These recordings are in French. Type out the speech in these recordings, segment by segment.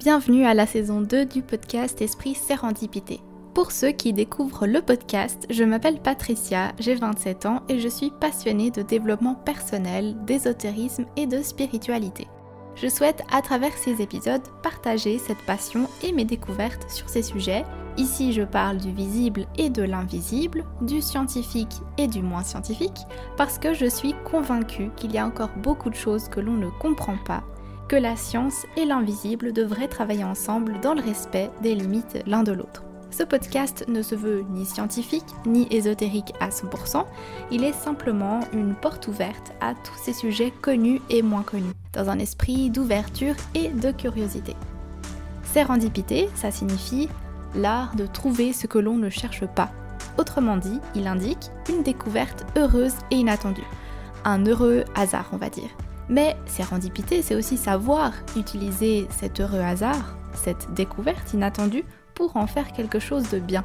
Bienvenue à la saison 2 du podcast Esprit Sérendipité. Pour ceux qui découvrent le podcast, je m'appelle Patricia, j'ai 27 ans et je suis passionnée de développement personnel, d'ésotérisme et de spiritualité. Je souhaite à travers ces épisodes partager cette passion et mes découvertes sur ces sujets. Ici je parle du visible et de l'invisible, du scientifique et du moins scientifique, parce que je suis convaincue qu'il y a encore beaucoup de choses que l'on ne comprend pas, que la science et l'invisible devraient travailler ensemble dans le respect des limites l'un de l'autre. Ce podcast ne se veut ni scientifique ni ésotérique à 100%, il est simplement une porte ouverte à tous ces sujets connus et moins connus, dans un esprit d'ouverture et de curiosité. Sérendipité, ça signifie l'art de trouver ce que l'on ne cherche pas. Autrement dit, il indique une découverte heureuse et inattendue. Un heureux hasard, on va dire. Mais sérendipité, c'est aussi savoir utiliser cet heureux hasard, cette découverte inattendue, pour en faire quelque chose de bien.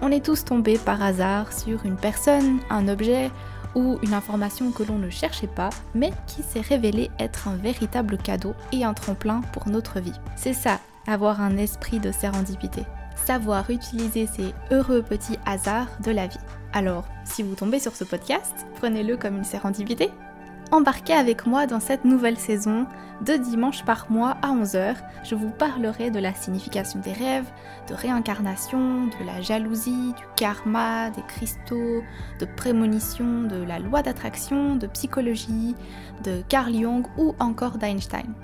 On est tous tombés par hasard sur une personne, un objet ou une information que l'on ne cherchait pas, mais qui s'est révélée être un véritable cadeau et un tremplin pour notre vie. C'est ça, avoir un esprit de sérendipité. Savoir utiliser ces heureux petits hasards de la vie. Alors, si vous tombez sur ce podcast, prenez-le comme une sérendipité. Embarquez avec moi dans cette nouvelle saison, 2 dimanches par mois à 11h, je vous parlerai de la signification des rêves, de réincarnation, de la jalousie, du karma, des cristaux, de prémonition, de la loi d'attraction, de psychologie, de Carl Jung ou encore d'Einstein.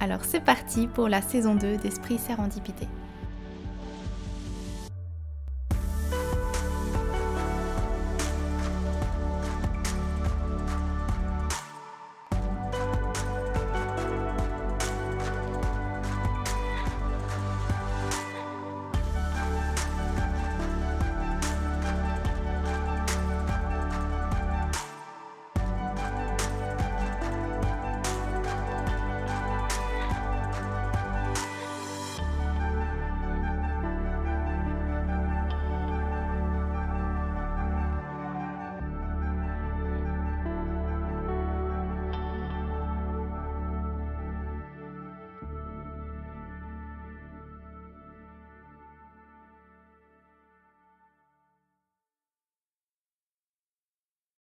Alors c'est parti pour la saison 2 d'Esprit Sérendipité.